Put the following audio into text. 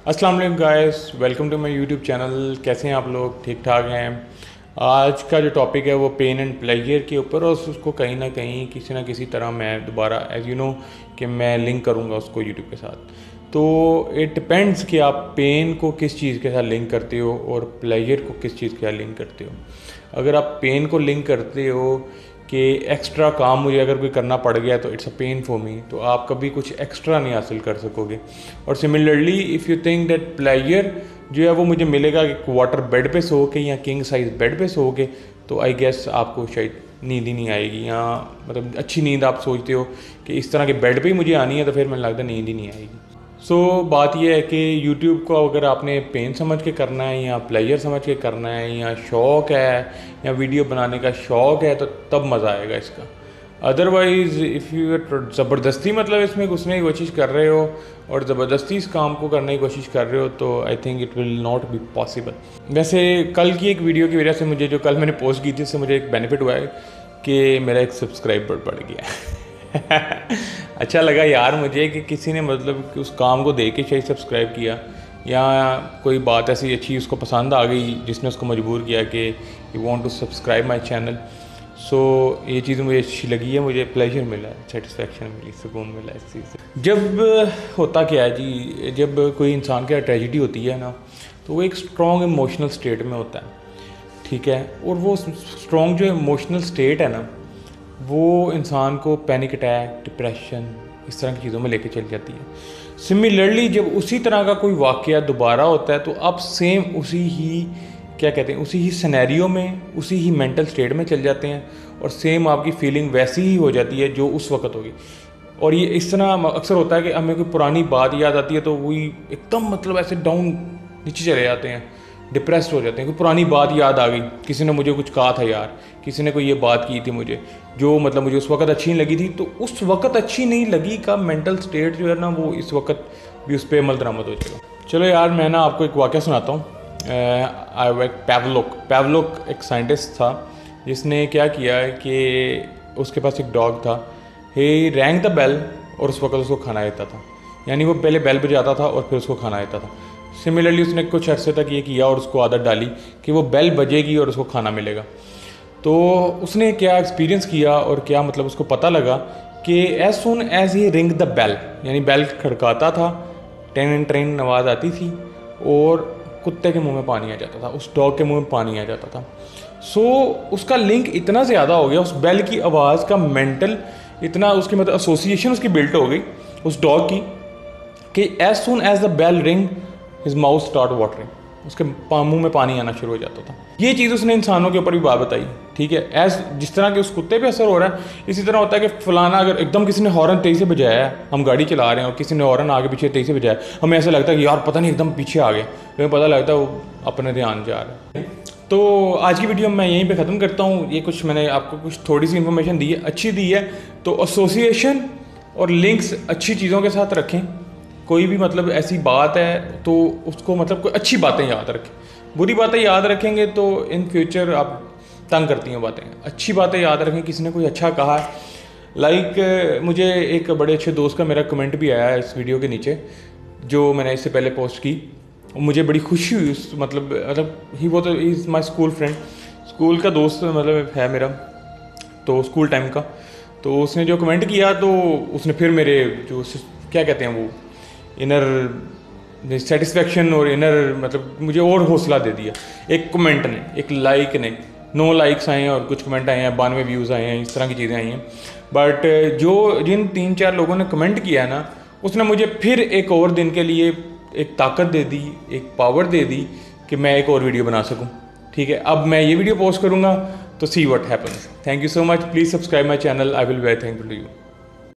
अस्सलाम वालेकुम guys, welcome to my YouTube channel. कैसे हैं आप लोग? ठीक ठाक हैं। आज का जो टॉपिक है वो पेन एंड प्लेजर के ऊपर, और उसको कहीं ना कहीं किसी ना किसी तरह मैं दोबारा एज यू नो कि मैं लिंक करूँगा उसको यूट्यूब के साथ। तो इट डिपेंड्स कि आप पेन को किस चीज़ के साथ लिंक करते हो और प्लेजर को किस चीज़ के साथ लिंक करते हो। अगर आप पेन को लिंक करते हो कि एक्स्ट्रा काम मुझे अगर कोई करना पड़ गया तो it's a pain for me, तो आप कभी कुछ एक्स्ट्रा नहीं हासिल कर सकोगे। और similarly if you think that pleasure जो है वो मुझे मिलेगा कि क्वार्टर बेड पे सो के या किंग साइज बेड पे सो के, तो आई गेस आपको शायद नींद ही नहीं आएगी, या मतलब अच्छी नींद आप सोचते हो कि इस तरह के बेड पे ही मुझे आनी है, तो फिर मुझे लगता है नींद ही नहीं आएगी। बात यह है कि यूट्यूब को अगर आपने पेन समझ के करना है या प्लेजर समझ के करना है या शौक़ है या वीडियो बनाने का शौक़ है, तो तब मज़ा आएगा इसका। अदरवाइज़ इफ़ यू ज़बरदस्ती मतलब इसमें घुसने की कोशिश कर रहे हो और ज़बरदस्ती इस काम को करने की कोशिश कर रहे हो, तो I think it will not be possible. वैसे कल की एक वीडियो की वजह से मुझे, जो कल मैंने पोस्ट की थी, उससे मुझे एक बेनिफिट हुआ है कि मेरा एक सब्सक्राइबर बढ़ गया अच्छा लगा यार मुझे कि किसी ने मतलब उस काम को देख के शायद सब्सक्राइब किया, या कोई बात ऐसी अच्छी उसको पसंद आ गई जिसने उसको मजबूर किया कि you want to subscribe my channel. ये चीज़ मुझे अच्छी लगी है, मुझे प्लेजर मिला है, सेटिस्फेक्शन मिली, सुकून मिला इस चीज़ से। जब होता क्या है जी, जब कोई इंसान के ट्रेजिडी होती है ना, तो वो एक स्ट्रॉन्ग इमोशनल स्टेट में होता है, ठीक है। और वो स्ट्रॉन्ग जो इमोशनल स्टेट है ना, वो इंसान को पैनिक अटैक, डिप्रेशन, इस तरह की चीज़ों में लेके चल जाती है। सिमिलरली जब उसी तरह का कोई वाक़या दोबारा होता है, तो आप सेम उसी ही क्या कहते हैं, उसी ही सिनेरियो में, उसी ही मेंटल स्टेट में चल जाते हैं, और सेम आपकी फीलिंग वैसी ही हो जाती है जो उस वक्त होगी। और ये इस तरह अक्सर होता है कि हमें कोई पुरानी बात याद आती है तो वही एकदम मतलब ऐसे डाउन नीचे चले जाते हैं, डिप्रेस्ड हो जाते हैं। कोई पुरानी बात याद आ गई, किसी ने मुझे कुछ कहा था यार, किसी ने कोई ये बात की थी मुझे, जो मतलब मुझे उस वक्त अच्छी नहीं लगी थी, तो उस वक्त अच्छी नहीं लगी का मेंटल स्टेट जो है ना, वो इस वक्त भी उस पर अमल दरामद हो जाएगा। चलो यार, मैं ना आपको एक वाक़या सुनाता हूँ। पैवलोक एक साइंटिस्ट था जिसने क्या किया है कि उसके पास एक डॉग था। ही रैंग द बेल, और उस वक्त उसको खाना देता था, यानी वो पहले बेल बजाता था और फिर उसको खाना देता था। सिमिलरली उसने कुछ अरसे तक ये किया और उसको आदत डाली कि वो बेल बजेगी और उसको खाना मिलेगा। तो उसने क्या एक्सपीरियंस किया और क्या मतलब उसको पता लगा कि as soon as he ring the bell, यानी बेल खड़काता था, टेन ट्रेन आवाज़ आती थी और कुत्ते के मुंह में पानी आ जाता था, उस डॉग के मुंह में पानी आ जाता था। उसका लिंक इतना ज़्यादा हो गया उस बेल की आवाज़ का, मेंटल इतना उसकी मतलब एसोसिएशन उसकी बिल्ट हो गई उस डॉग की, कि as soon as the bell ring his mouth start watering, उसके मुंह में पानी आना शुरू हो जाता था। ये चीज़ उसने इंसानों के ऊपर भी बात बताई, ठीक है। एज जिस तरह के उस कुत्ते पे असर हो रहा है, इसी तरह होता है कि फलाना अगर एकदम किसी ने हॉर्न तेज़ी से बजाया है, हम गाड़ी चला रहे हैं और किसी ने हॉर्न आगे पीछे तेज़ी से बजाया, हमें ऐसा लगता है कि यार पता नहीं एकदम पीछे आ गए, हमें पता लगता है वो अपने ध्यान जा रहा है। तो आज की वीडियो मैं यहीं पे ख़त्म करता हूँ। ये कुछ मैंने आपको कुछ थोड़ी सी इन्फॉर्मेशन दी है, अच्छी दी है, तो एसोसिएशन और लिंक्स अच्छी चीज़ों के साथ रखें। कोई भी मतलब ऐसी बात है तो उसको मतलब कोई अच्छी बातें याद रखें, बुरी बातें याद रखेंगे तो इन फ्यूचर आप तंग करती हैं बातें। अच्छी बातें याद रखें, किसी ने कोई अच्छा कहा है, मुझे एक बड़े अच्छे दोस्त का मेरा कमेंट भी आया है इस वीडियो के नीचे, जो मैंने इससे पहले पोस्ट की। मुझे बड़ी खुशी हुई उस मतलब ही वो तो is my school friend, school का दोस्त मतलब है मेरा, तो स्कूल टाइम का। तो उसने जो कमेंट किया, तो उसने फिर मेरे जो क्या कहते हैं वो इनर सेटिस्फेक्शन और इनर मतलब मुझे और हौसला दे दिया। एक कमेंट ने, एक लाइक ने, 9 लाइक्स आए हैं और कुछ कमेंट आए हैं, 92 व्यूज़ आए हैं, इस तरह की चीज़ें आई हैं। बट जिन 3-4 लोगों ने कमेंट किया ना, उसने मुझे फिर एक और दिन के लिए एक ताकत दे दी, एक पावर दे दी कि मैं एक और वीडियो बना सकूं, ठीक है। अब मैं ये वीडियो पोस्ट करूंगा तो see what happens. Thank you so much, please subscribe my channel, I will very thankful to you.